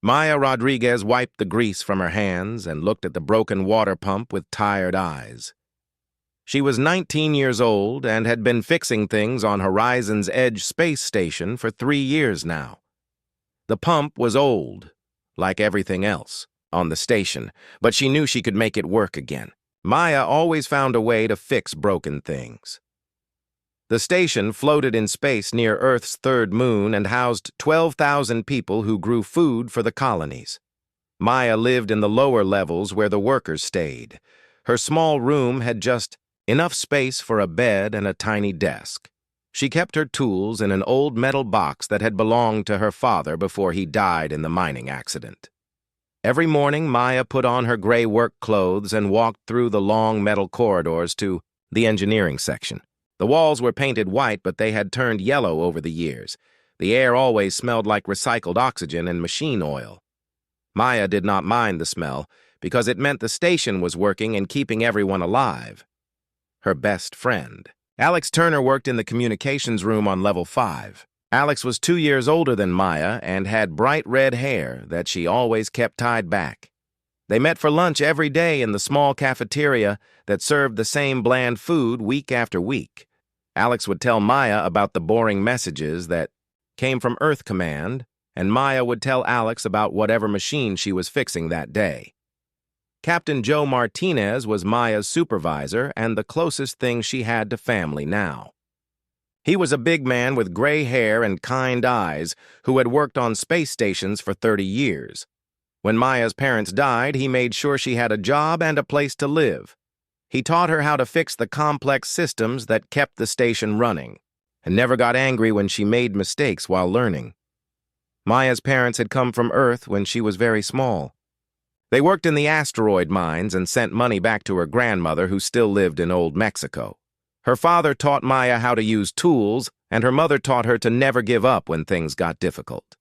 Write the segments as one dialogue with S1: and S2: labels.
S1: Maya Rodriguez wiped the grease from her hands and looked at the broken water pump with tired eyes. She was 19 years old and had been fixing things on Horizon's Edge space station for 3 years now. The pump was old, like everything else, on the station, but she knew she could make it work again. Maya always found a way to fix broken things. The station floated in space near Earth's third moon and housed 12,000 people who grew food for the colonies. Maya lived in the lower levels where the workers stayed. Her small room had just enough space for a bed and a tiny desk. She kept her tools in an old metal box that had belonged to her father before he died in the mining accident. Every morning, Maya put on her gray work clothes and walked through the long metal corridors to the engineering section. The walls were painted white, but they had turned yellow over the years. The air always smelled like recycled oxygen and machine oil. Maya did not mind the smell because it meant the station was working and keeping everyone alive. Her best friend. Alex Turner worked in the communications room on level 5. Alex was 2 years older than Maya and had bright red hair that she always kept tied back. They met for lunch every day in the small cafeteria that served the same bland food week after week. Alex would tell Maya about the boring messages that came from Earth Command, and Maya would tell Alex about whatever machine she was fixing that day. Captain Joe Martinez was Maya's supervisor and the closest thing she had to family now. He was a big man with gray hair and kind eyes who had worked on space stations for 30 years. When Maya's parents died, he made sure she had a job and a place to live. He taught her how to fix the complex systems that kept the station running, and never got angry when she made mistakes while learning. Maya's parents had come from Earth when she was very small. They worked in the asteroid mines and sent money back to her grandmother, who still lived in Old Mexico. Her father taught Maya how to use tools, and her mother taught her to never give up when things got difficult.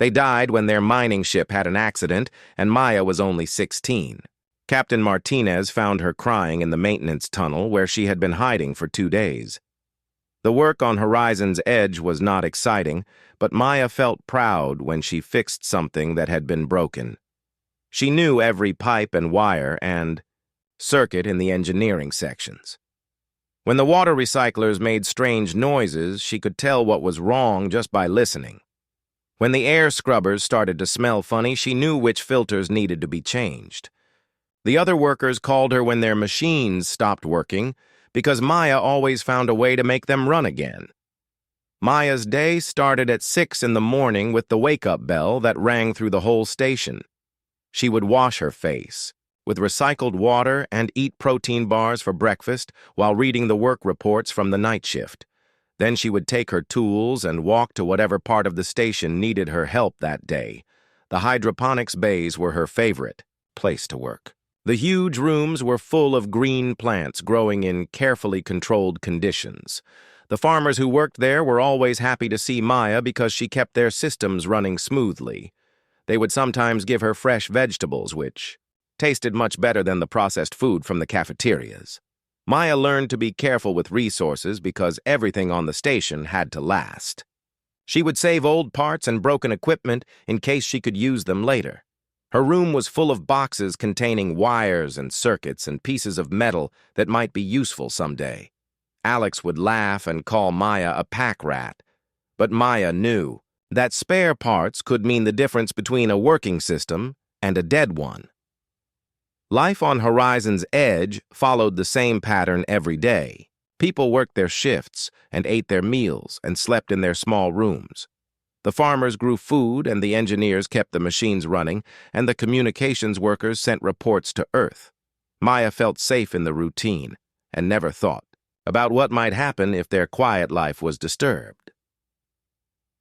S1: They died when their mining ship had an accident, and Maya was only 16. Captain Martinez found her crying in the maintenance tunnel where she had been hiding for 2 days. The work on Horizon's Edge was not exciting, but Maya felt proud when she fixed something that had been broken. She knew every pipe and wire and circuit in the engineering sections. When the water recyclers made strange noises, she could tell what was wrong just by listening. When the air scrubbers started to smell funny, she knew which filters needed to be changed. The other workers called her when their machines stopped working because Maya always found a way to make them run again. Maya's day started at 6 in the morning with the wake-up bell that rang through the whole station. She would wash her face with recycled water and eat protein bars for breakfast while reading the work reports from the night shift. Then she would take her tools and walk to whatever part of the station needed her help that day. The hydroponics bays were her favorite place to work. The huge rooms were full of green plants growing in carefully controlled conditions. The farmers who worked there were always happy to see Maya because she kept their systems running smoothly. They would sometimes give her fresh vegetables, which tasted much better than the processed food from the cafeterias. Maya learned to be careful with resources because everything on the station had to last. She would save old parts and broken equipment in case she could use them later. Her room was full of boxes containing wires and circuits and pieces of metal that might be useful someday. Alex would laugh and call Maya a pack rat, but Maya knew that spare parts could mean the difference between a working system and a dead one. Life on Horizon's Edge followed the same pattern every day. People worked their shifts and ate their meals and slept in their small rooms. The farmers grew food and the engineers kept the machines running, and the communications workers sent reports to Earth. Maya felt safe in the routine and never thought about what might happen if their quiet life was disturbed.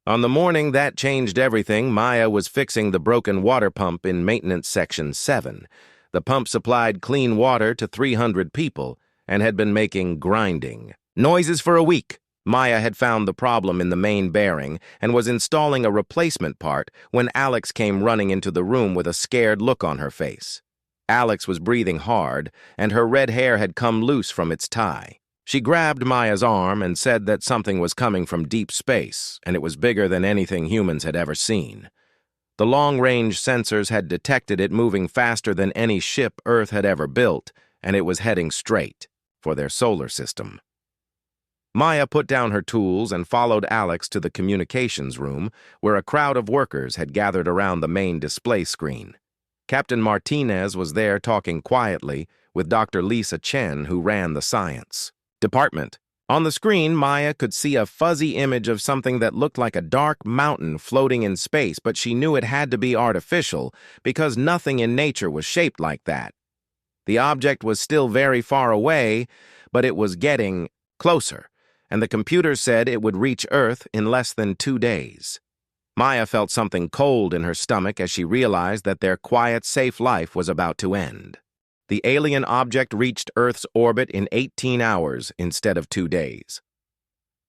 S1: On the morning that changed everything, Maya was fixing the broken water pump in Maintenance Section 7. The pump supplied clean water to 300 people and had been making grinding noises for a week. Maya had found the problem in the main bearing and was installing a replacement part when Alex came running into the room with a scared look on her face. Alex was breathing hard, and her red hair had come loose from its tie. She grabbed Maya's arm and said that something was coming from deep space, and it was bigger than anything humans had ever seen. The long-range sensors had detected it moving faster than any ship Earth had ever built, and it was heading straight for their solar system. Maya put down her tools and followed Alex to the communications room, where a crowd of workers had gathered around the main display screen. Captain Martinez was there talking quietly with Dr. Lisa Chen, who ran the science department. On the screen, Maya could see a fuzzy image of something that looked like a dark mountain floating in space, but she knew it had to be artificial because nothing in nature was shaped like that. The object was still very far away, but it was getting closer, and the computer said it would reach Earth in less than 2 days. Maya felt something cold in her stomach as she realized that their quiet, safe life was about to end. The alien object reached Earth's orbit in 18 hours instead of 2 days.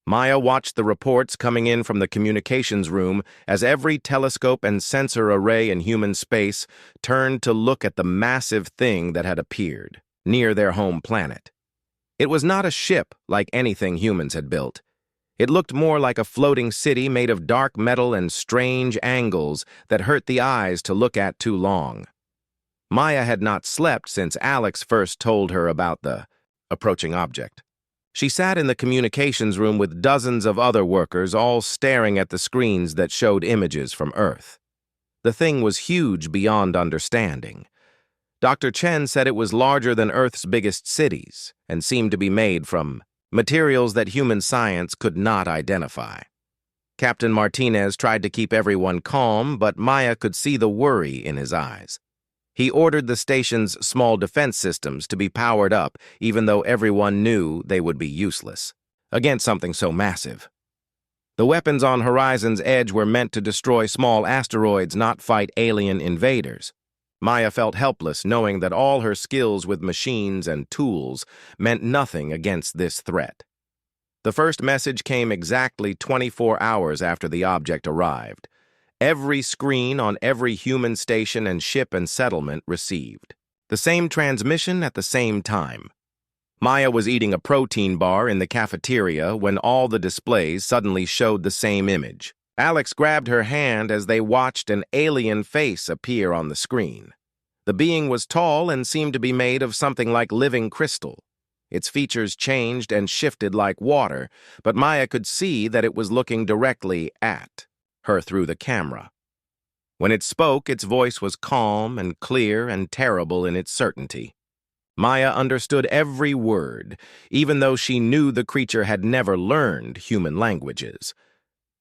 S1: Maya watched the reports coming in from the communications room as every telescope and sensor array in human space turned to look at the massive thing that had appeared near their home planet. It was not a ship like anything humans had built. It looked more like a floating city made of dark metal and strange angles that hurt the eyes to look at too long. Maya had not slept since Alex first told her about the approaching object. She sat in the communications room with dozens of other workers, all staring at the screens that showed images from Earth. The thing was huge beyond understanding. Dr. Chen said it was larger than Earth's biggest cities and seemed to be made from materials that human science could not identify. Captain Martinez tried to keep everyone calm, but Maya could see the worry in his eyes. He ordered the station's small defense systems to be powered up, even though everyone knew they would be useless against something so massive. The weapons on Horizon's Edge were meant to destroy small asteroids, not fight alien invaders. Maya felt helpless, knowing that all her skills with machines and tools meant nothing against this threat. The first message came exactly 24 hours after the object arrived. Every screen on every human station and ship and settlement received the same transmission at the same time. Maya was eating a protein bar in the cafeteria when all the displays suddenly showed the same image. Alex grabbed her hand as they watched an alien face appear on the screen. The being was tall and seemed to be made of something like living crystal. Its features changed and shifted like water, but Maya could see that it was looking directly at her through the camera. When it spoke, its voice was calm and clear and terrible in its certainty. Maya understood every word, even though she knew the creature had never learned human languages.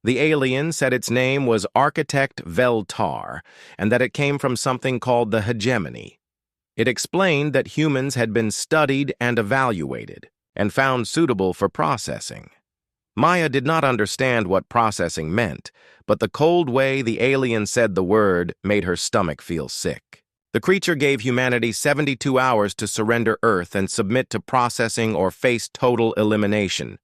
S1: The alien said its name was Architect Veltar, and that it came from something called the hegemony. It explained that humans had been studied and evaluated, and found suitable for processing. Maya did not understand what processing meant, but the cold way the alien said the word made her stomach feel sick. The creature gave humanity 72 hours to surrender Earth and submit to processing or face total elimination.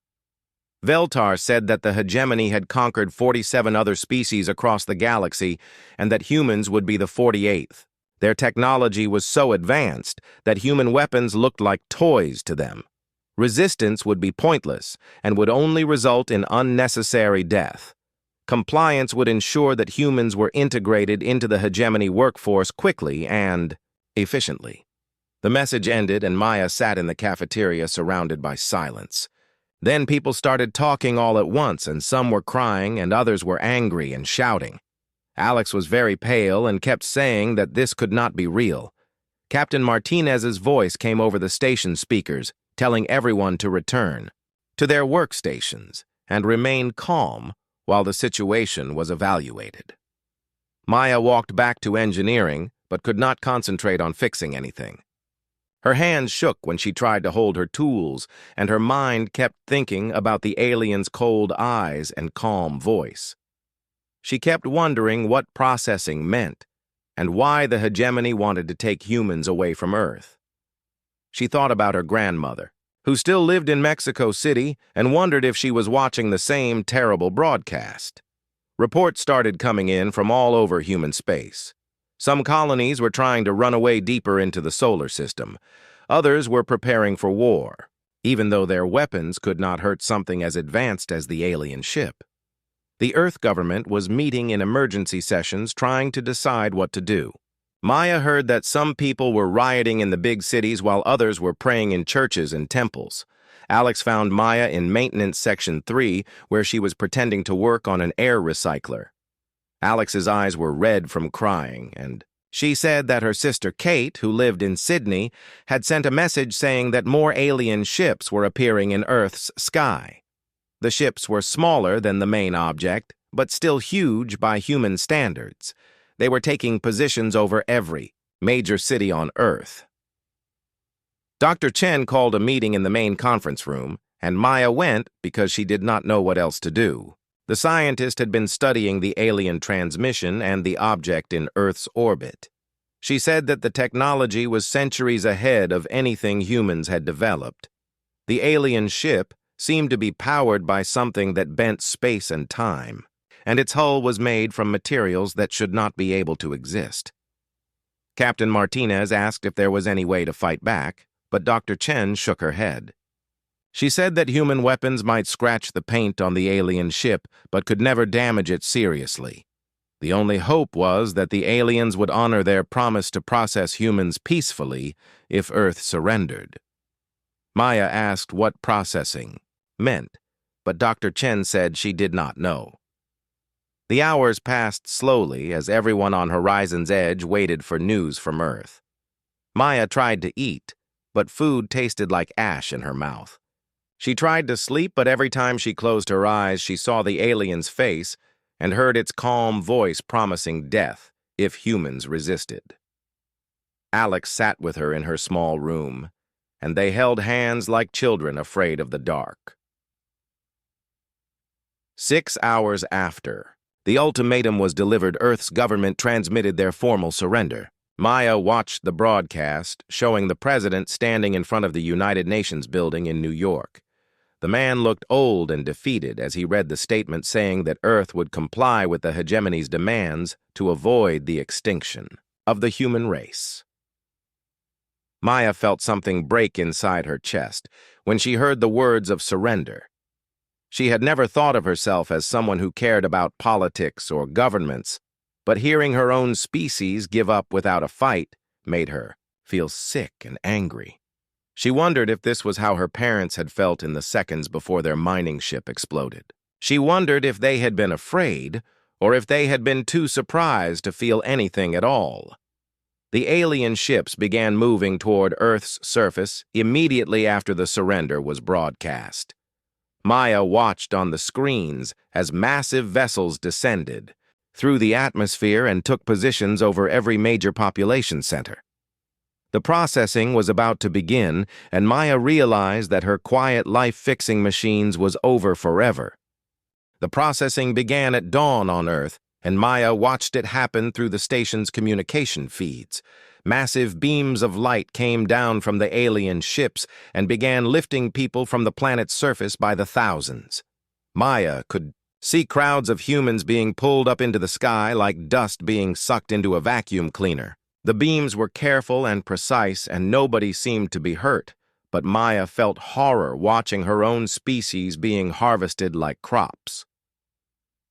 S1: Veltar said that the hegemony had conquered 47 other species across the galaxy and that humans would be the 48th. Their technology was so advanced that human weapons looked like toys to them. Resistance would be pointless and would only result in unnecessary death. Compliance would ensure that humans were integrated into the hegemony workforce quickly and efficiently. The message ended and Maya sat in the cafeteria surrounded by silence. Then people started talking all at once, and some were crying and others were angry and shouting. Alex was very pale and kept saying that this could not be real. Captain Martinez's voice came over the station speakers, telling everyone to return to their workstations and remain calm while the situation was evaluated. Maya walked back to engineering, but could not concentrate on fixing anything. Her hands shook when she tried to hold her tools, and her mind kept thinking about the alien's cold eyes and calm voice. She kept wondering what processing meant, and why the hegemony wanted to take humans away from Earth. She thought about her grandmother, who still lived in Mexico City, and wondered if she was watching the same terrible broadcast. Reports started coming in from all over human space. Some colonies were trying to run away deeper into the solar system. Others were preparing for war, even though their weapons could not hurt something as advanced as the alien ship. The Earth government was meeting in emergency sessions trying to decide what to do. Maya heard that some people were rioting in the big cities while others were praying in churches and temples. Alex found Maya in Maintenance Section 3, where she was pretending to work on an air recycler. Alex's eyes were red from crying, and she said that her sister Kate, who lived in Sydney, had sent a message saying that more alien ships were appearing in Earth's sky. The ships were smaller than the main object, but still huge by human standards. They were taking positions over every major city on Earth. Dr. Chen called a meeting in the main conference room, and Maya went because she did not know what else to do. The scientist had been studying the alien transmission and the object in Earth's orbit. She said that the technology was centuries ahead of anything humans had developed. The alien ship seemed to be powered by something that bent space and time, and its hull was made from materials that should not be able to exist. Captain Martinez asked if there was any way to fight back, but Dr. Chen shook her head. She said that human weapons might scratch the paint on the alien ship, but could never damage it seriously. The only hope was that the aliens would honor their promise to process humans peacefully if Earth surrendered. Maya asked what processing meant, but Dr. Chen said she did not know. The hours passed slowly as everyone on Horizon's Edge waited for news from Earth. Maya tried to eat, but food tasted like ash in her mouth. She tried to sleep, but every time she closed her eyes, she saw the alien's face and heard its calm voice promising death if humans resisted. Alex sat with her in her small room, and they held hands like children afraid of the dark. 6 hours after the ultimatum was delivered, Earth's government transmitted their formal surrender. Maya watched the broadcast, showing the president standing in front of the United Nations building in New York. The man looked old and defeated as he read the statement saying that Earth would comply with the hegemony's demands to avoid the extinction of the human race. Maya felt something break inside her chest when she heard the words of surrender. She had never thought of herself as someone who cared about politics or governments, but hearing her own species give up without a fight made her feel sick and angry. She wondered if this was how her parents had felt in the seconds before their mining ship exploded. She wondered if they had been afraid, or if they had been too surprised to feel anything at all. The alien ships began moving toward Earth's surface immediately after the surrender was broadcast. Maya watched on the screens as massive vessels descended through the atmosphere and took positions over every major population center. The processing was about to begin, and Maya realized that her quiet life-fixing machines was over forever. The processing began at dawn on Earth, and Maya watched it happen through the station's communication feeds. Massive beams of light came down from the alien ships and began lifting people from the planet's surface by the thousands. Maya could see crowds of humans being pulled up into the sky like dust being sucked into a vacuum cleaner. The beams were careful and precise, and nobody seemed to be hurt, but Maya felt horror watching her own species being harvested like crops.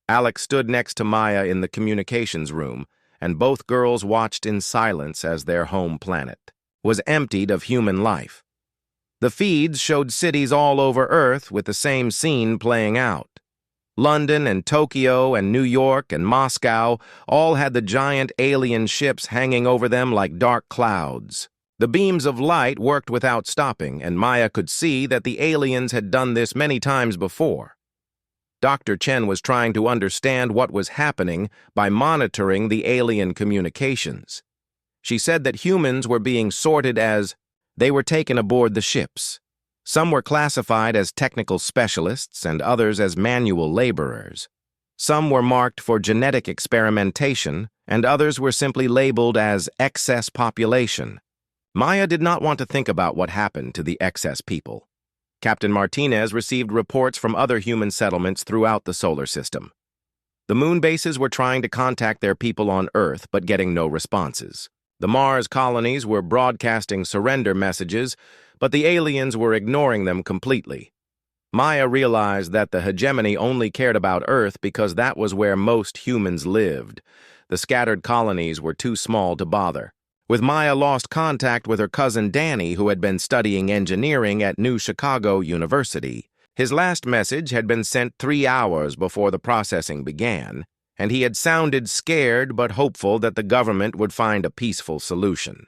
S1: Alex stood next to Maya in the communications room, and both girls watched in silence as their home planet was emptied of human life. The feeds showed cities all over Earth with the same scene playing out. London and Tokyo and New York and Moscow all had the giant alien ships hanging over them like dark clouds. The beams of light worked without stopping, and Maya could see that the aliens had done this many times before. Dr. Chen was trying to understand what was happening by monitoring the alien communications. She said that humans were being sorted as they were taken aboard the ships. Some were classified as technical specialists and others as manual laborers. Some were marked for genetic experimentation, and others were simply labeled as excess population. Maya did not want to think about what happened to the excess people. Captain Martinez received reports from other human settlements throughout the solar system. The moon bases were trying to contact their people on Earth, but getting no responses. The Mars colonies were broadcasting surrender messages, but the aliens were ignoring them completely. Maya realized that the hegemony only cared about Earth because that was where most humans lived. The scattered colonies were too small to bother. With Maya lost contact with her cousin Danny, who had been studying engineering at New Chicago University. His last message had been sent 3 hours before the processing began, and he had sounded scared but hopeful that the government would find a peaceful solution.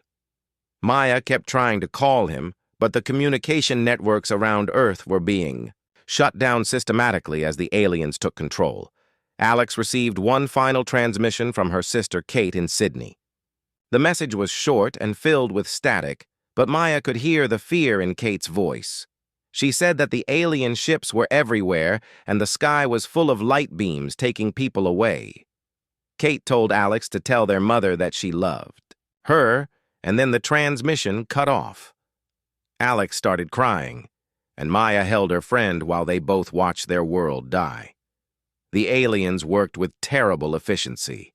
S1: Maya kept trying to call him, but the communication networks around Earth were being shut down systematically as the aliens took control. Alex received one final transmission from her sister Kate in Sydney. The message was short and filled with static, but Maya could hear the fear in Kate's voice. She said that the alien ships were everywhere and the sky was full of light beams taking people away. Kate told Alex to tell their mother that she loved her, and then the transmission cut off. Alex started crying, and Maya held her friend while they both watched their world die. The aliens worked with terrible efficiency.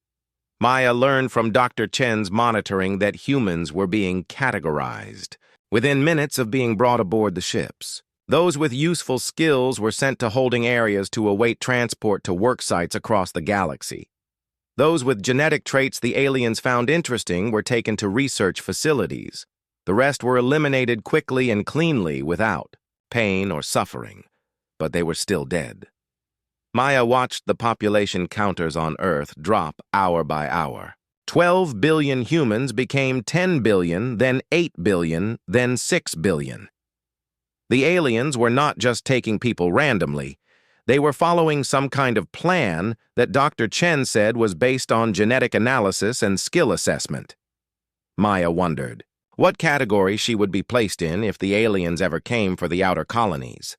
S1: Maya learned from Dr. Chen's monitoring that humans were being categorized within minutes of being brought aboard the ships. Those with useful skills were sent to holding areas to await transport to work sites across the galaxy. Those with genetic traits the aliens found interesting were taken to research facilities. The rest were eliminated quickly and cleanly without pain or suffering, but they were still dead. Maya watched the population counters on Earth drop hour by hour. 12 billion humans became 10 billion, then 8 billion, then 6 billion. The aliens were not just taking people randomly. They were following some kind of plan that Dr. Chen said was based on genetic analysis and skill assessment. Maya wondered what category she would be placed in if the aliens ever came for the outer colonies.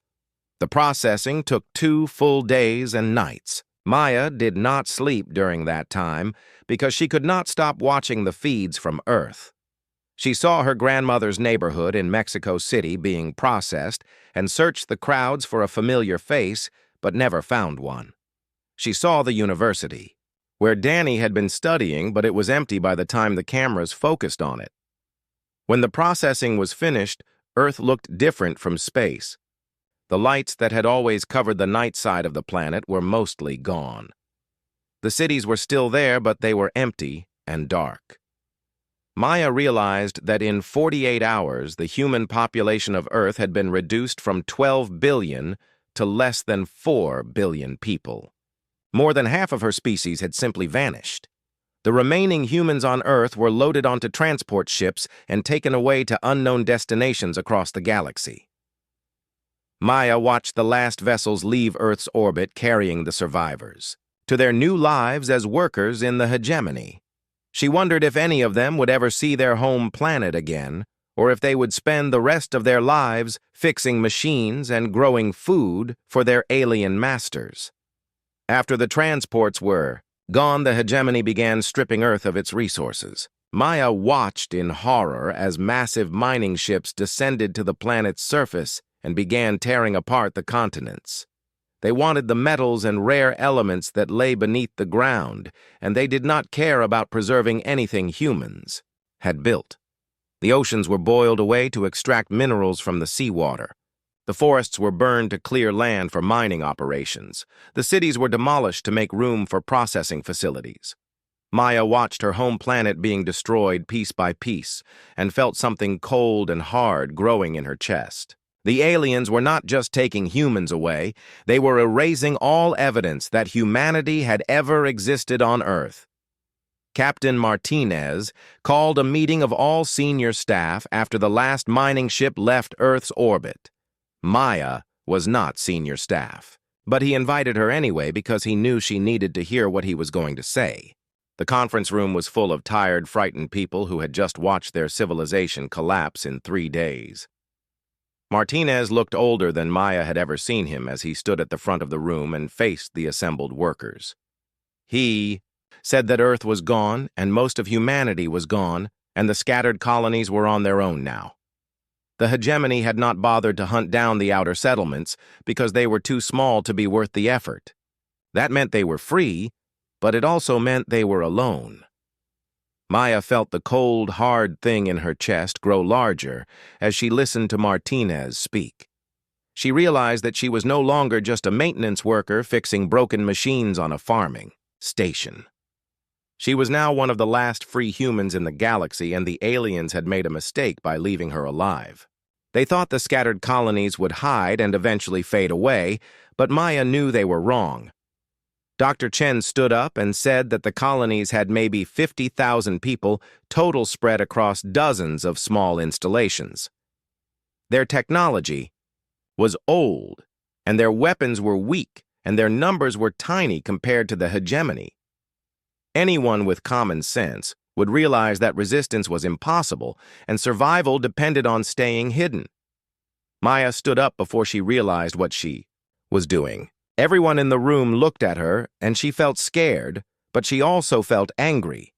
S1: The processing took 2 full days and nights. Maya did not sleep during that time because she could not stop watching the feeds from Earth. She saw her grandmother's neighborhood in Mexico City being processed and searched the crowds for a familiar face, but never found one. She saw the university, where Danny had been studying, but it was empty by the time the cameras focused on it. When the processing was finished, Earth looked different from space. The lights that had always covered the night side of the planet were mostly gone. The cities were still there, but they were empty and dark. Maya realized that in 48 hours, the human population of Earth had been reduced from 12 billion to less than 4 billion people. More than half of her species had simply vanished. The remaining humans on Earth were loaded onto transport ships and taken away to unknown destinations across the galaxy. Maya watched the last vessels leave Earth's orbit carrying the survivors to their new lives as workers in the hegemony. She wondered if any of them would ever see their home planet again, or if they would spend the rest of their lives fixing machines and growing food for their alien masters. After the transports were gone, the hegemony began stripping Earth of its resources. Maya watched in horror as massive mining ships descended to the planet's surface and began tearing apart the continents. They wanted the metals and rare elements that lay beneath the ground, and they did not care about preserving anything humans had built. The oceans were boiled away to extract minerals from the seawater. The forests were burned to clear land for mining operations. The cities were demolished to make room for processing facilities. Maya watched her home planet being destroyed piece by piece and felt something cold and hard growing in her chest. The aliens were not just taking humans away, they were erasing all evidence that humanity had ever existed on Earth. Captain Martinez called a meeting of all senior staff after the last mining ship left Earth's orbit. Maya was not senior staff, but he invited her anyway because he knew she needed to hear what he was going to say. The conference room was full of tired, frightened people who had just watched their civilization collapse in 3 days. Martinez looked older than Maya had ever seen him as he stood at the front of the room and faced the assembled workers. He said that Earth was gone and most of humanity was gone, and the scattered colonies were on their own now. The hegemony had not bothered to hunt down the outer settlements because they were too small to be worth the effort. That meant they were free, but it also meant they were alone. Maya felt the cold, hard thing in her chest grow larger as she listened to Martinez speak. She realized that she was no longer just a maintenance worker fixing broken machines on a farming station. She was now one of the last free humans in the galaxy, and the aliens had made a mistake by leaving her alive. They thought the scattered colonies would hide and eventually fade away, but Maya knew they were wrong. Dr. Chen stood up and said that the colonies had maybe 50,000 people, total spread across dozens of small installations. Their technology was old, and their weapons were weak, and their numbers were tiny compared to the hegemony. Anyone with common sense would realize that resistance was impossible, and survival depended on staying hidden. Maya stood up before she realized what she was doing. Everyone in the room looked at her, and she felt scared, but she also felt angry.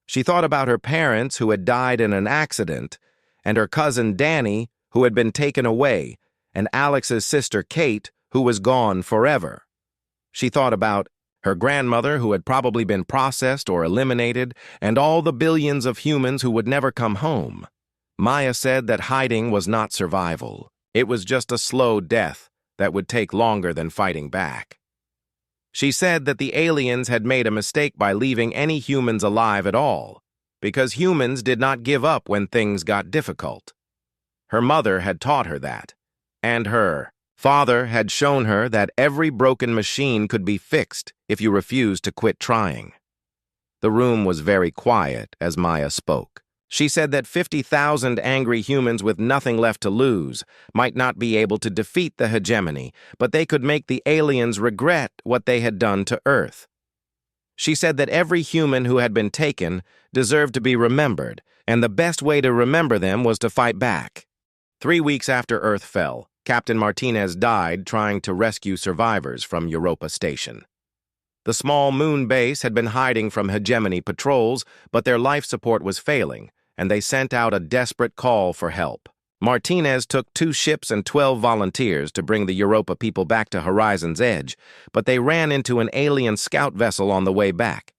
S1: She thought about her parents who had died in an accident, and her cousin Danny, who had been taken away, and Alex's sister Kate, who was gone forever. She thought about her grandmother, who had probably been processed or eliminated, and all the billions of humans who would never come home. Maya said that hiding was not survival. It was just a slow death that would take longer than fighting back. She said that the aliens had made a mistake by leaving any humans alive at all, because humans did not give up when things got difficult. Her mother had taught her that, and her father had shown her that every broken machine could be fixed if you refused to quit trying. The room was very quiet as Maya spoke. She said that 50,000 angry humans with nothing left to lose might not be able to defeat the hegemony, but they could make the aliens regret what they had done to Earth. She said that every human who had been taken deserved to be remembered, and the best way to remember them was to fight back. 3 weeks after Earth fell, Captain Martinez died trying to rescue survivors from Europa Station. The small moon base had been hiding from hegemony patrols, but their life support was failing, and they sent out a desperate call for help. Martinez took 2 ships and 12 volunteers to bring the Europa people back to Horizon's Edge, but they ran into an alien scout vessel on the way back.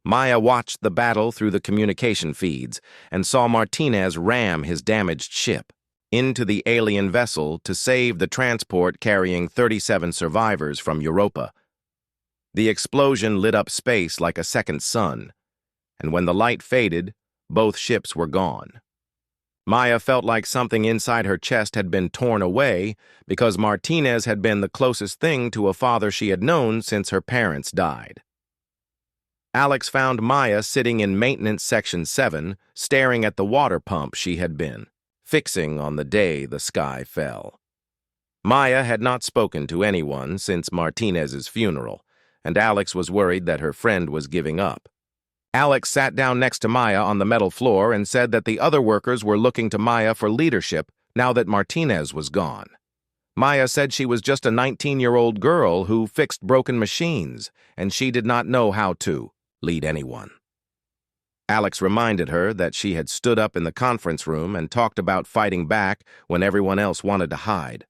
S1: Maya watched the battle through the communication feeds and saw Martinez ram his damaged ship into the alien vessel to save the transport carrying 37 survivors from Europa. The explosion lit up space like a second sun, and when the light faded, both ships were gone. Maya felt like something inside her chest had been torn away because Martinez had been the closest thing to a father she had known since her parents died. Alex found Maya sitting in Maintenance Section 7, staring at the water pump she had been fixing on the day the sky fell. Maya had not spoken to anyone since Martinez's funeral, and Alex was worried that her friend was giving up. Alex sat down next to Maya on the metal floor and said that the other workers were looking to Maya for leadership now that Martinez was gone. Maya said she was just a 19-year-old girl who fixed broken machines, and she did not know how to lead anyone. Alex reminded her that she had stood up in the conference room and talked about fighting back when everyone else wanted to hide.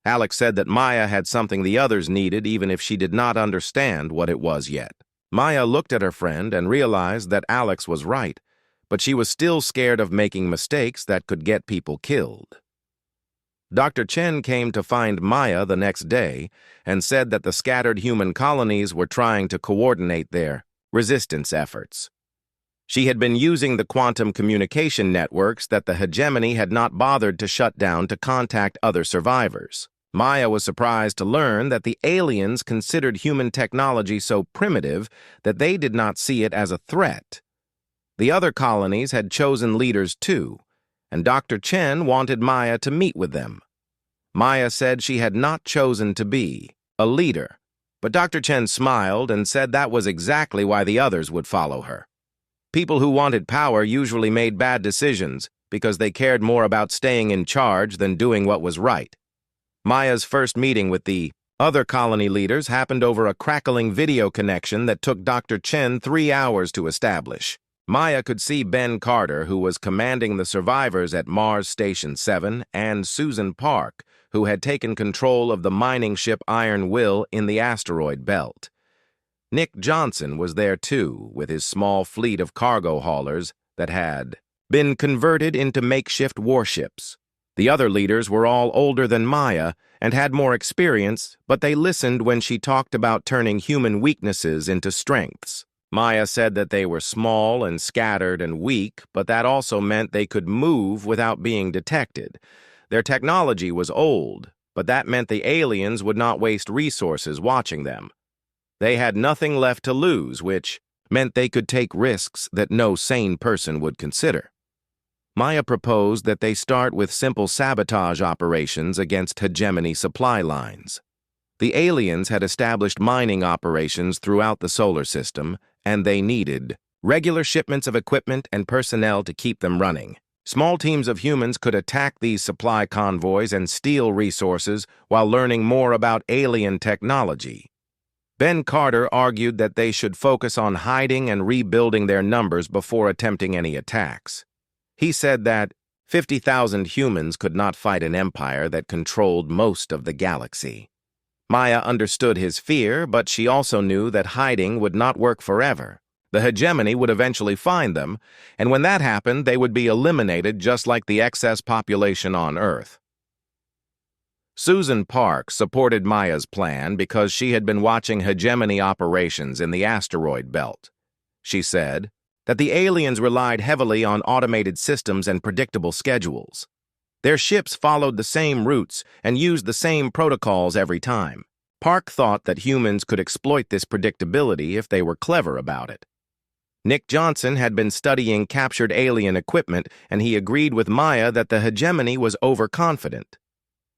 S1: Alex said that Maya had something the others needed even if she did not understand what it was yet. Maya looked at her friend and realized that Alex was right, but she was still scared of making mistakes that could get people killed. Dr. Chen came to find Maya the next day and said that the scattered human colonies were trying to coordinate their resistance efforts. She had been using the quantum communication networks that the hegemony had not bothered to shut down to contact other survivors. Maya was surprised to learn that the aliens considered human technology so primitive that they did not see it as a threat. The other colonies had chosen leaders too, and Dr. Chen wanted Maya to meet with them. Maya said she had not chosen to be a leader, but Dr. Chen smiled and said that was exactly why the others would follow her. People who wanted power usually made bad decisions because they cared more about staying in charge than doing what was right. Maya's first meeting with the other colony leaders happened over a crackling video connection that took Dr. Chen 3 hours to establish. Maya could see Ben Carter, who was commanding the survivors at Mars Station 7, and Susan Park, who had taken control of the mining ship Iron Will in the asteroid belt. Nick Johnson was there too, with his small fleet of cargo haulers that had been converted into makeshift warships. The other leaders were all older than Maya and had more experience, but they listened when she talked about turning human weaknesses into strengths. Maya said that they were small and scattered and weak, but that also meant they could move without being detected. Their technology was old, but that meant the aliens would not waste resources watching them. They had nothing left to lose, which meant they could take risks that no sane person would consider. Maya proposed that they start with simple sabotage operations against hegemony supply lines. The aliens had established mining operations throughout the solar system, and they needed regular shipments of equipment and personnel to keep them running. Small teams of humans could attack these supply convoys and steal resources while learning more about alien technology. Ben Carter argued that they should focus on hiding and rebuilding their numbers before attempting any attacks. He said that 50,000 humans could not fight an empire that controlled most of the galaxy. Maya understood his fear, but she also knew that hiding would not work forever. The hegemony would eventually find them, and when that happened, they would be eliminated just like the excess population on Earth. Susan Park supported Maya's plan because she had been watching hegemony operations in the asteroid belt. She said that the aliens relied heavily on automated systems and predictable schedules. Their ships followed the same routes and used the same protocols every time. Park thought that humans could exploit this predictability if they were clever about it. Nick Johnson had been studying captured alien equipment, and he agreed with Maya that the hegemony was overconfident.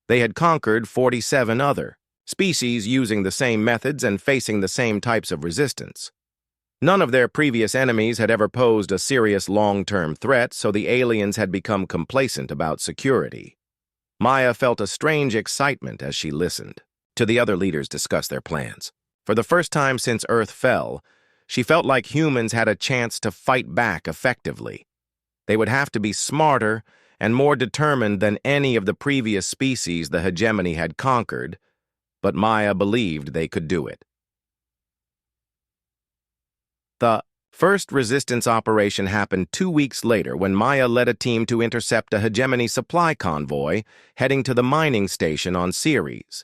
S1: They had conquered 47 other species using the same methods and facing the same types of resistance. None of their previous enemies had ever posed a serious long-term threat, so the aliens had become complacent about security. Maya felt a strange excitement as she listened to the other leaders discuss their plans. For the first time since Earth fell, she felt like humans had a chance to fight back effectively. They would have to be smarter and more determined than any of the previous species the hegemony had conquered, but Maya believed they could do it. The first resistance operation happened 2 weeks later when Maya led a team to intercept a hegemony supply convoy heading to the mining station on Ceres.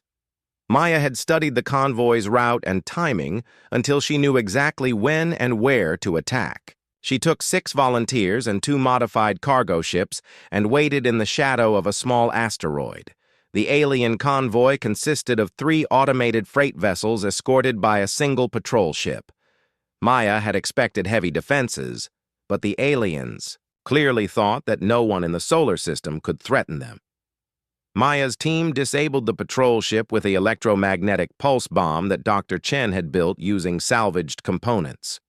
S1: Maya had studied the convoy's route and timing until she knew exactly when and where to attack. She took 6 volunteers and 2 modified cargo ships and waited in the shadow of a small asteroid. The alien convoy consisted of 3 automated freight vessels escorted by a single patrol ship. Maya had expected heavy defenses, but the aliens clearly thought that no one in the solar system could threaten them. Maya's team disabled the patrol ship with the electromagnetic pulse bomb that Dr. Chen had built using salvaged components.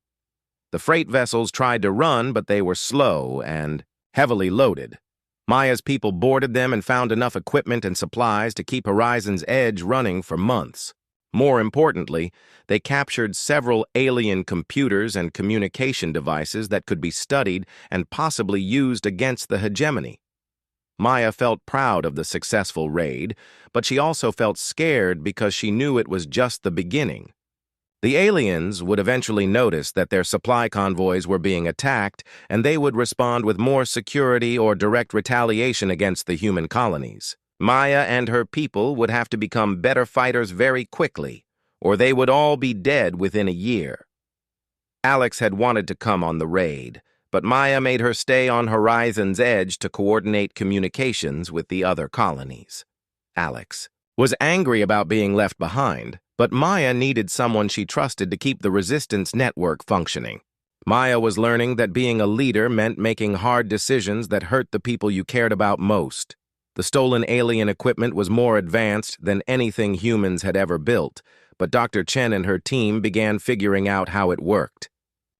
S1: The freight vessels tried to run, but they were slow and heavily loaded. Maya's people boarded them and found enough equipment and supplies to keep Horizon's Edge running for months. More importantly, they captured several alien computers and communication devices that could be studied and possibly used against the hegemony. Maya felt proud of the successful raid, but she also felt scared because she knew it was just the beginning. The aliens would eventually notice that their supply convoys were being attacked, and they would respond with more security or direct retaliation against the human colonies. Maya and her people would have to become better fighters very quickly, or they would all be dead within a year. Alex had wanted to come on the raid, but Maya made her stay on Horizon's Edge to coordinate communications with the other colonies. Alex was angry about being left behind, but Maya needed someone she trusted to keep the resistance network functioning. Maya was learning that being a leader meant making hard decisions that hurt the people you cared about most. The stolen alien equipment was more advanced than anything humans had ever built, but Dr. Chen and her team began figuring out how it worked.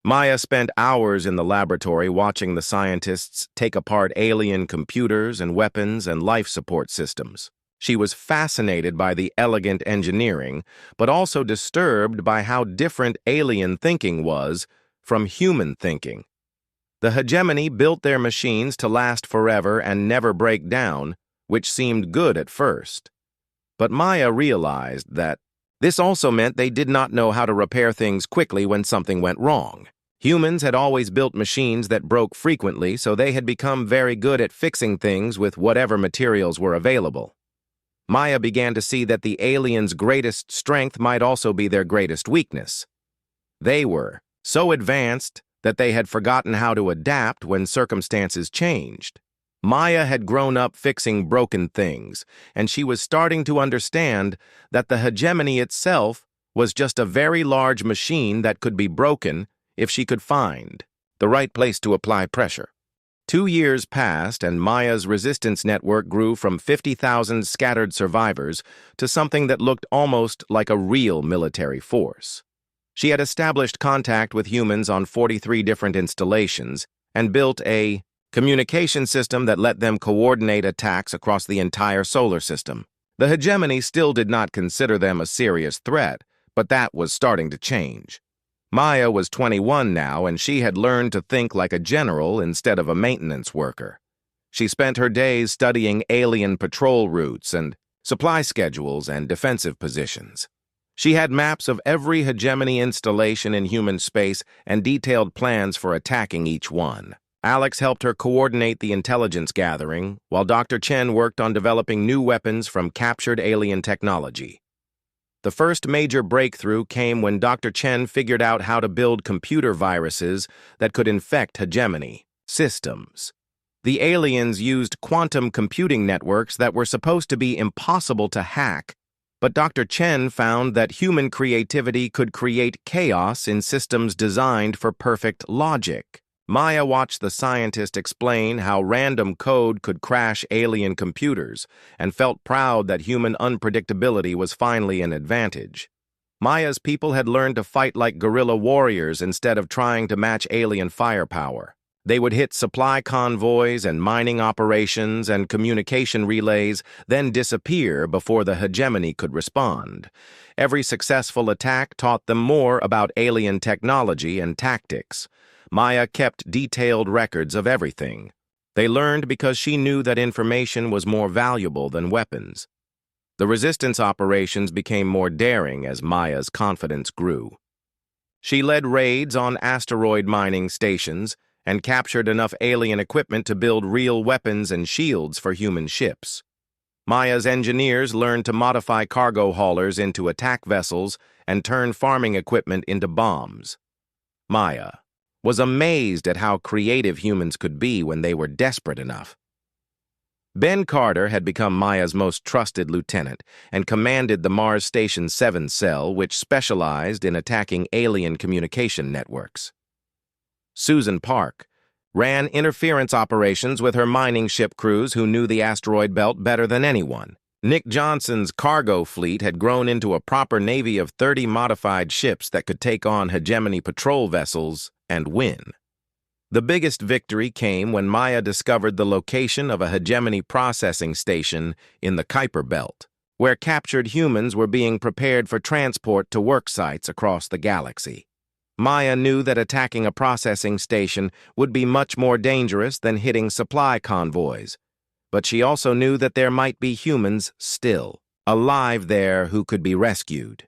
S1: Maya spent hours in the laboratory watching the scientists take apart alien computers and weapons and life support systems. She was fascinated by the elegant engineering, but also disturbed by how different alien thinking was from human thinking. The hegemony built their machines to last forever and never break down, which seemed good at first. But Maya realized that this also meant they did not know how to repair things quickly when something went wrong. Humans had always built machines that broke frequently, so they had become very good at fixing things with whatever materials were available. Maya began to see that the aliens' greatest strength might also be their greatest weakness. They were so advanced that they had forgotten how to adapt when circumstances changed. Maya had grown up fixing broken things, and she was starting to understand that the hegemony itself was just a very large machine that could be broken if she could find the right place to apply pressure. 2 years passed, and Maya's resistance network grew from 50,000 scattered survivors to something that looked almost like a real military force. She had established contact with humans on 43 different installations and built a communication system that let them coordinate attacks across the entire solar system. The hegemony still did not consider them a serious threat, but that was starting to change. Maya was 21 now, and she had learned to think like a general instead of a maintenance worker. She spent her days studying alien patrol routes and supply schedules and defensive positions. She had maps of every hegemony installation in human space and detailed plans for attacking each one. Alex helped her coordinate the intelligence gathering, while Dr. Chen worked on developing new weapons from captured alien technology. The first major breakthrough came when Dr. Chen figured out how to build computer viruses that could infect hegemony systems. The aliens used quantum computing networks that were supposed to be impossible to hack, but Dr. Chen found that human creativity could create chaos in systems designed for perfect logic. Maya watched the scientist explain how random code could crash alien computers and felt proud that human unpredictability was finally an advantage. Maya's people had learned to fight like guerrilla warriors instead of trying to match alien firepower. They would hit supply convoys and mining operations and communication relays, then disappear before the hegemony could respond. Every successful attack taught them more about alien technology and tactics. Maya kept detailed records of everything. They learned because she knew that information was more valuable than weapons. The resistance operations became more daring as Maya's confidence grew. She led raids on asteroid mining stations and captured enough alien equipment to build real weapons and shields for human ships. Maya's engineers learned to modify cargo haulers into attack vessels and turn farming equipment into bombs. Maya was amazed at how creative humans could be when they were desperate enough. Ben Carter had become Maya's most trusted lieutenant and commanded the Mars Station 7 cell, which specialized in attacking alien communication networks. Susan Park ran interference operations with her mining ship crews who knew the asteroid belt better than anyone. Nick Johnson's cargo fleet had grown into a proper navy of 30 modified ships that could take on hegemony patrol vessels and win. The biggest victory came when Maya discovered the location of a hegemony processing station in the Kuiper Belt, where captured humans were being prepared for transport to work sites across the galaxy. Maya knew that attacking a processing station would be much more dangerous than hitting supply convoys, but she also knew that there might be humans still alive there who could be rescued.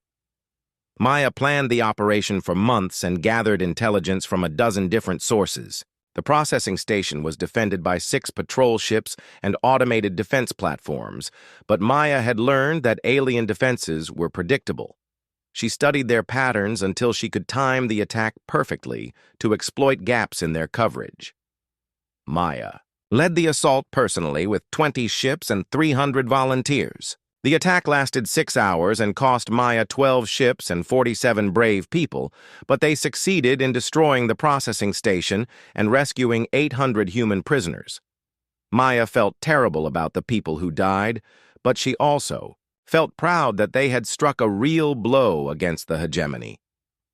S1: Maya planned the operation for months and gathered intelligence from a dozen different sources. The processing station was defended by 6 patrol ships and automated defense platforms, but Maya had learned that alien defenses were predictable. She studied their patterns until she could time the attack perfectly to exploit gaps in their coverage. Maya led the assault personally with 20 ships and 300 volunteers. The attack lasted 6 hours and cost Maya 12 ships and 47 brave people, but they succeeded in destroying the processing station and rescuing 800 human prisoners. Maya felt terrible about the people who died, but she also felt proud that they had struck a real blow against the hegemony.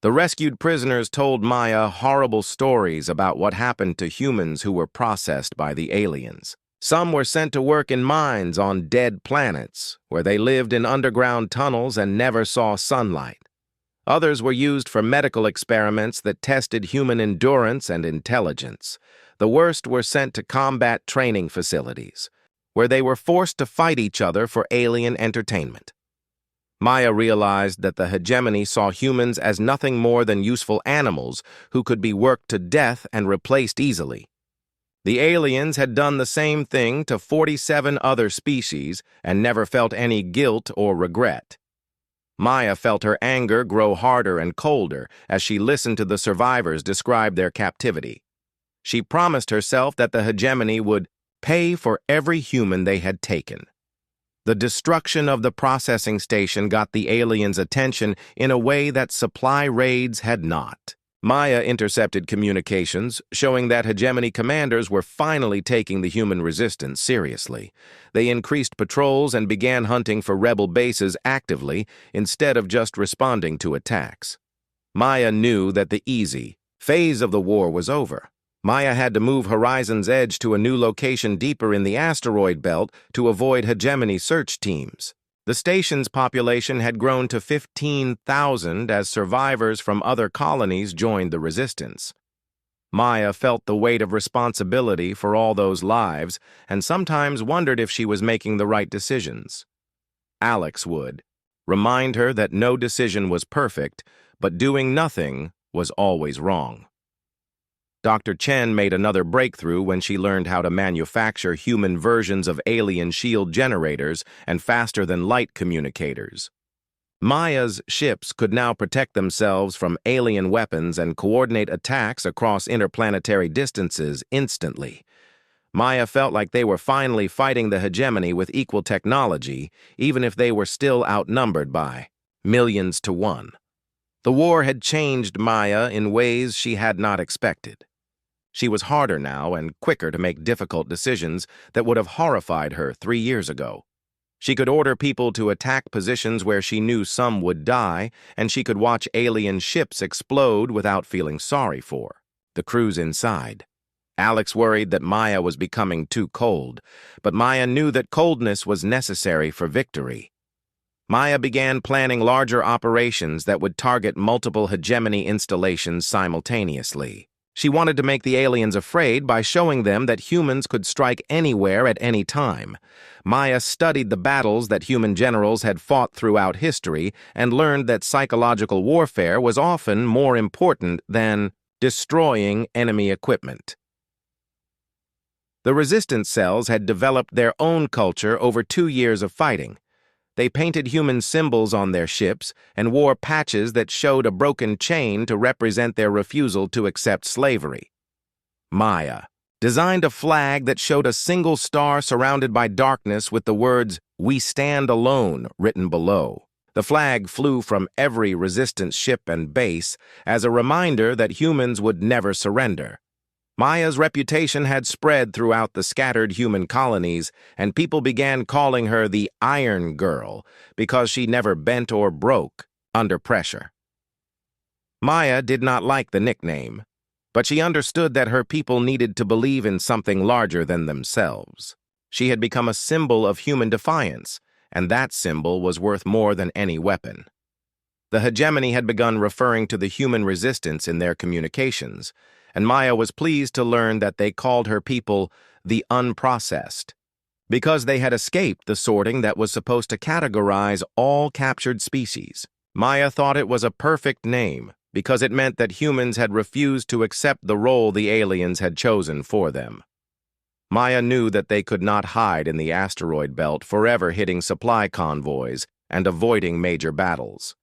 S1: The rescued prisoners told Maya horrible stories about what happened to humans who were processed by the aliens. Some were sent to work in mines on dead planets, where they lived in underground tunnels and never saw sunlight. Others were used for medical experiments that tested human endurance and intelligence. The worst were sent to combat training facilities, where they were forced to fight each other for alien entertainment. Maya realized that the hegemony saw humans as nothing more than useful animals who could be worked to death and replaced easily. The aliens had done the same thing to 47 other species and never felt any guilt or regret. Maya felt her anger grow harder and colder as she listened to the survivors describe their captivity. She promised herself that the hegemony would pay for every human they had taken. The destruction of the processing station got the aliens' attention in a way that supply raids had not. Maya intercepted communications, showing that hegemony commanders were finally taking the human resistance seriously. They increased patrols and began hunting for rebel bases actively instead of just responding to attacks. Maya knew that the easy phase of the war was over. Maya had to move Horizon's Edge to a new location deeper in the asteroid belt to avoid hegemony search teams. The station's population had grown to 15,000 as survivors from other colonies joined the resistance. Maya felt the weight of responsibility for all those lives and sometimes wondered if she was making the right decisions. Alex would remind her that no decision was perfect, but doing nothing was always wrong. Dr. Chen made another breakthrough when she learned how to manufacture human versions of alien shield generators and faster-than-light communicators. Maya's ships could now protect themselves from alien weapons and coordinate attacks across interplanetary distances instantly. Maya felt like they were finally fighting the hegemony with equal technology, even if they were still outnumbered by millions to one. The war had changed Maya in ways she had not expected. She was harder now and quicker to make difficult decisions that would have horrified her 3 years ago. She could order people to attack positions where she knew some would die, and she could watch alien ships explode without feeling sorry for the crews inside. Alex worried that Maya was becoming too cold, but Maya knew that coldness was necessary for victory. Maya began planning larger operations that would target multiple hegemony installations simultaneously. She wanted to make the aliens afraid by showing them that humans could strike anywhere at any time. Maya studied the battles that human generals had fought throughout history and learned that psychological warfare was often more important than destroying enemy equipment. The resistance cells had developed their own culture over 2 years of fighting. They painted human symbols on their ships and wore patches that showed a broken chain to represent their refusal to accept slavery. Maya designed a flag that showed a single star surrounded by darkness with the words, "We stand alone," written below. The flag flew from every resistance ship and base as a reminder that humans would never surrender. Maya's reputation had spread throughout the scattered human colonies, and people began calling her the Iron Girl because she never bent or broke under pressure. Maya did not like the nickname, but she understood that her people needed to believe in something larger than themselves. She had become a symbol of human defiance, and that symbol was worth more than any weapon. The hegemony had begun referring to the human resistance in their communications, and Maya was pleased to learn that they called her people the unprocessed, because they had escaped the sorting that was supposed to categorize all captured species. Maya thought it was a perfect name because it meant that humans had refused to accept the role the aliens had chosen for them. Maya knew that they could not hide in the asteroid belt, forever hitting supply convoys and avoiding major battles.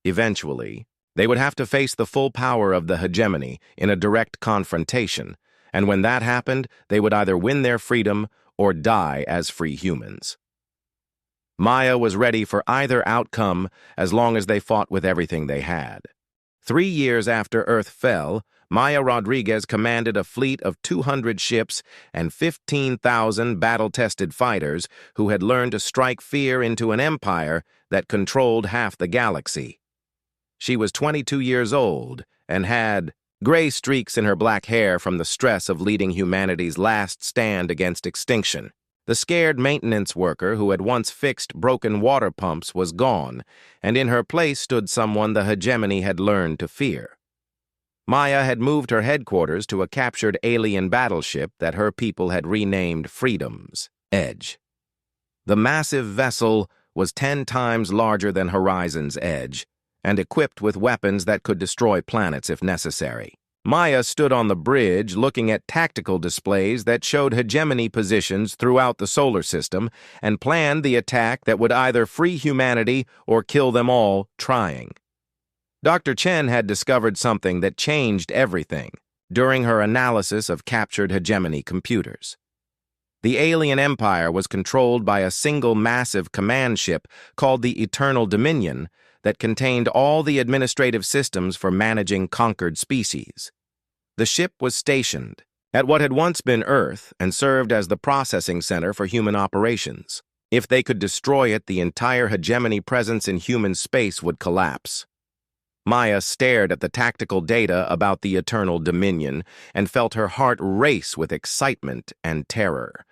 S1: Eventually, they would have to face the full power of the hegemony in a direct confrontation, and when that happened, they would either win their freedom or die as free humans. Maya was ready for either outcome as long as they fought with everything they had. 3 years after Earth fell, Maya Rodriguez commanded a fleet of 200 ships and 15,000 battle-tested fighters who had learned to strike fear into an empire that controlled half the galaxy. She was 22 years old and had gray streaks in her black hair from the stress of leading humanity's last stand against extinction. The scared maintenance worker who had once fixed broken water pumps was gone, and in her place stood someone the hegemony had learned to fear. Maya had moved her headquarters to a captured alien battleship that her people had renamed Freedom's Edge. The massive vessel was 10 times larger than Horizon's Edge, and equipped with weapons that could destroy planets if necessary. Maya stood on the bridge looking at tactical displays that showed hegemony positions throughout the solar system and planned the attack that would either free humanity or kill them all trying. Dr. Chen had discovered something that changed everything during her analysis of captured hegemony computers. The alien empire was controlled by a single massive command ship called the Eternal Dominion that contained all the administrative systems for managing conquered species. The ship was stationed at what had once been Earth and served as the processing center for human operations. If they could destroy it, the entire hegemony presence in human space would collapse. Maya stared at the tactical data about the Eternal Dominion and felt her heart race with excitement and terror.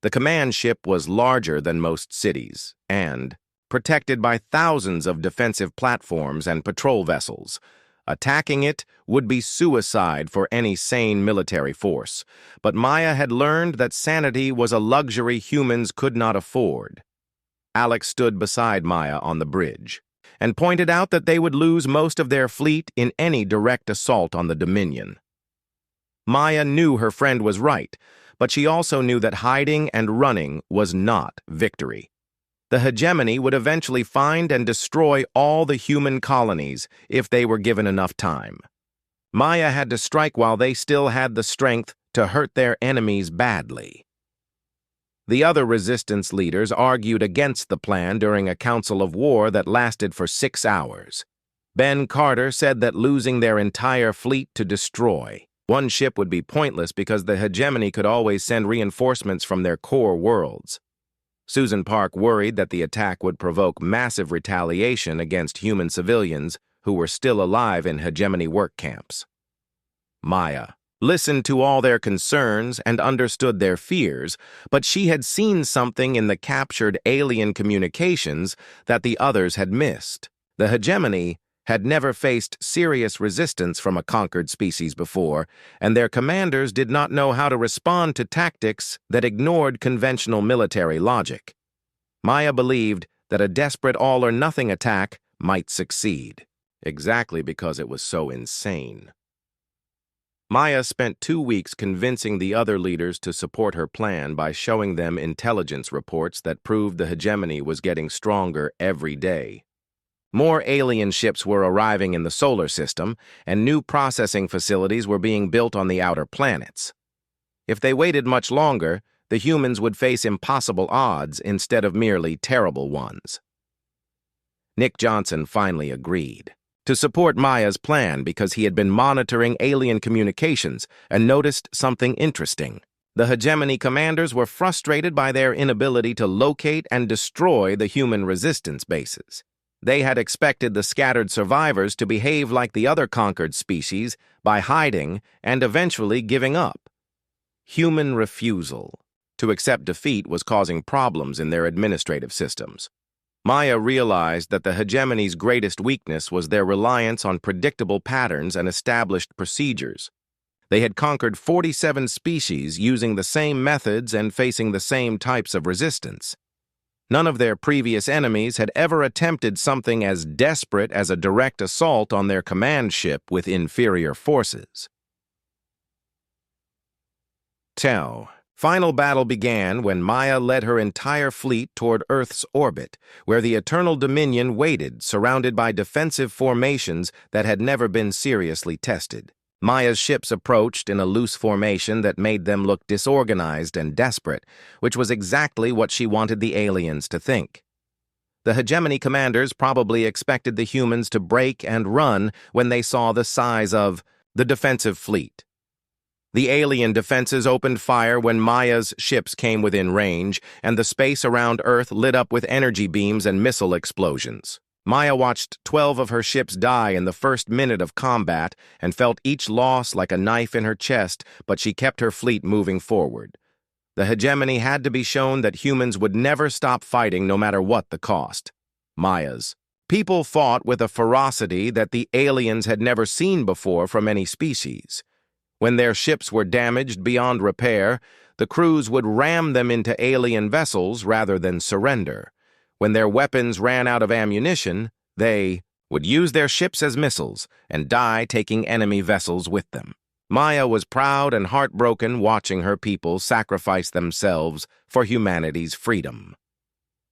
S1: The command ship was larger than most cities and protected by thousands of defensive platforms and patrol vessels. Attacking it would be suicide for any sane military force, but Maya had learned that sanity was a luxury humans could not afford. Alex stood beside Maya on the bridge and pointed out that they would lose most of their fleet in any direct assault on the Dominion. Maya knew her friend was right, but she also knew that hiding and running was not victory. The hegemony would eventually find and destroy all the human colonies if they were given enough time. Maya had to strike while they still had the strength to hurt their enemies badly. The other resistance leaders argued against the plan during a council of war that lasted for 6 hours. Ben Carter said that losing their entire fleet to destroy one ship would be pointless because the hegemony could always send reinforcements from their core worlds. Susan Park worried that the attack would provoke massive retaliation against human civilians who were still alive in hegemony work camps. Maya listened to all their concerns and understood their fears, but she had seen something in the captured alien communications that the others had missed. The hegemony had never faced serious resistance from a conquered species before, and their commanders did not know how to respond to tactics that ignored conventional military logic. Maya believed that a desperate all-or-nothing attack might succeed, exactly because it was so insane. Maya spent 2 weeks convincing the other leaders to support her plan by showing them intelligence reports that proved the hegemony was getting stronger every day. More alien ships were arriving in the solar system, and new processing facilities were being built on the outer planets. If they waited much longer, the humans would face impossible odds instead of merely terrible ones. Nick Johnson finally agreed to support Maya's plan because he had been monitoring alien communications and noticed something interesting. The hegemony commanders were frustrated by their inability to locate and destroy the human resistance bases. They had expected the scattered survivors to behave like the other conquered species by hiding and eventually giving up. Human refusal to accept defeat was causing problems in their administrative systems. Maya realized that the hegemony's greatest weakness was their reliance on predictable patterns and established procedures. They had conquered 47 species using the same methods and facing the same types of resistance. None of their previous enemies had ever attempted something as desperate as a direct assault on their command ship with inferior forces. Final battle began when Maya led her entire fleet toward Earth's orbit, where the Eternal Dominion waited, surrounded by defensive formations that had never been seriously tested. Maya's ships approached in a loose formation that made them look disorganized and desperate, which was exactly what she wanted the aliens to think. The hegemony commanders probably expected the humans to break and run when they saw the size of the defensive fleet. The alien defenses opened fire when Maya's ships came within range, and the space around Earth lit up with energy beams and missile explosions. Maya watched 12 of her ships die in the first minute of combat and felt each loss like a knife in her chest, but she kept her fleet moving forward. The hegemony had to be shown that humans would never stop fighting no matter what the cost. Maya's people fought with a ferocity that the aliens had never seen before from any species. When their ships were damaged beyond repair, the crews would ram them into alien vessels rather than surrender. When their weapons ran out of ammunition, they would use their ships as missiles and die taking enemy vessels with them. Maya was proud and heartbroken watching her people sacrifice themselves for humanity's freedom.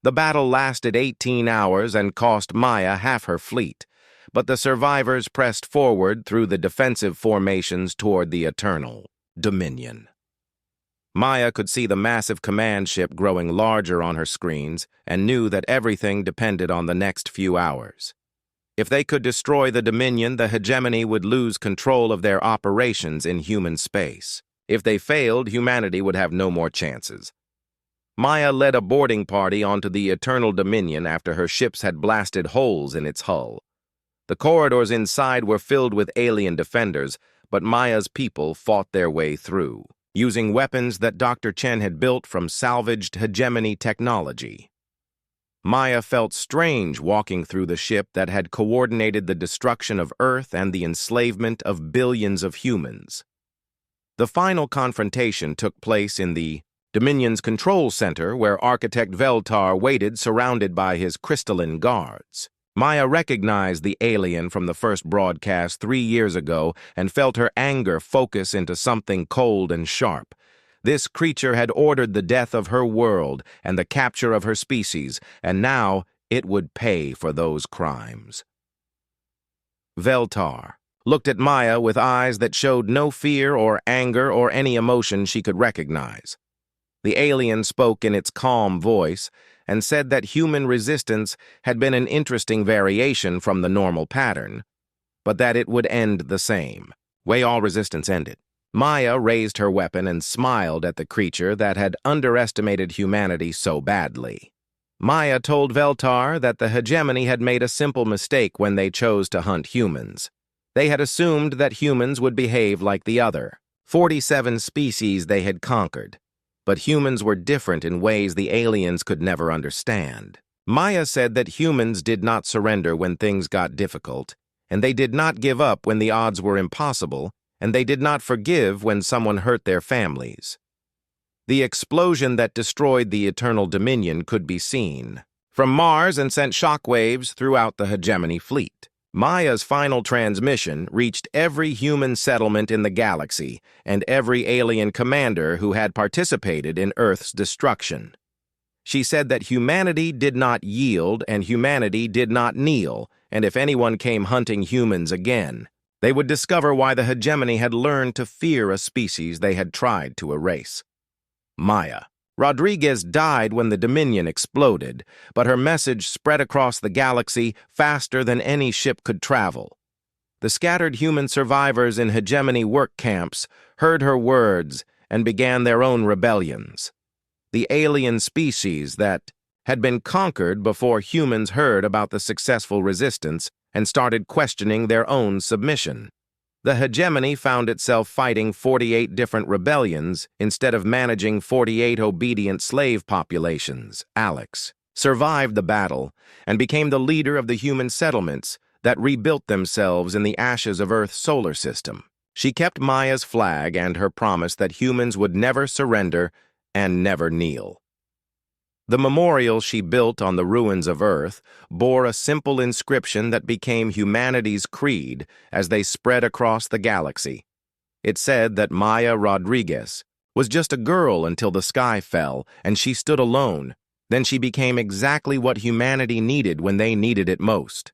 S1: The battle lasted 18 hours and cost Maya half her fleet, but the survivors pressed forward through the defensive formations toward the Eternal Dominion. Maya could see the massive command ship growing larger on her screens and knew that everything depended on the next few hours. If they could destroy the Dominion, the hegemony would lose control of their operations in human space. If they failed, humanity would have no more chances. Maya led a boarding party onto the Eternal Dominion after her ships had blasted holes in its hull. The corridors inside were filled with alien defenders, but Maya's people fought their way through, using weapons that Dr. Chen had built from salvaged hegemony technology. Maya felt strange walking through the ship that had coordinated the destruction of Earth and the enslavement of billions of humans. The final confrontation took place in the Dominion's control center, where Architect Veltar waited surrounded by his crystalline guards. Maya recognized the alien from the first broadcast 3 years ago and felt her anger focus into something cold and sharp. This creature had ordered the death of her world and the capture of her species, and now it would pay for those crimes. Veltar looked at Maya with eyes that showed no fear or anger or any emotion she could recognize. The alien spoke in its calm voice and said that human resistance had been an interesting variation from the normal pattern, but that it would end the same way all resistance ended. Maya raised her weapon and smiled at the creature that had underestimated humanity so badly. Maya told Veltar that the hegemony had made a simple mistake when they chose to hunt humans. They had assumed that humans would behave like the other 47 species they had conquered. But humans were different in ways the aliens could never understand. Maya said that humans did not surrender when things got difficult, and they did not give up when the odds were impossible, and they did not forgive when someone hurt their families. The explosion that destroyed the Eternal Dominion could be seen from Mars and sent shockwaves throughout the hegemony fleet. Maya's final transmission reached every human settlement in the galaxy and every alien commander who had participated in Earth's destruction. She said that humanity did not yield and humanity did not kneel, and if anyone came hunting humans again, they would discover why the hegemony had learned to fear a species they had tried to erase. Maya Rodriguez died when the Dominion exploded, but her message spread across the galaxy faster than any ship could travel. The scattered human survivors in hegemony work camps heard her words and began their own rebellions. The alien species that had been conquered before humans heard about the successful resistance and started questioning their own submission. The hegemony found itself fighting 48 different rebellions instead of managing 48 obedient slave populations. Alex survived the battle and became the leader of the human settlements that rebuilt themselves in the ashes of Earth's solar system. She kept Maya's flag and her promise that humans would never surrender and never kneel. The memorial she built on the ruins of Earth bore a simple inscription that became humanity's creed as they spread across the galaxy. It said that Maya Rodriguez was just a girl until the sky fell and she stood alone. Then she became exactly what humanity needed when they needed it most.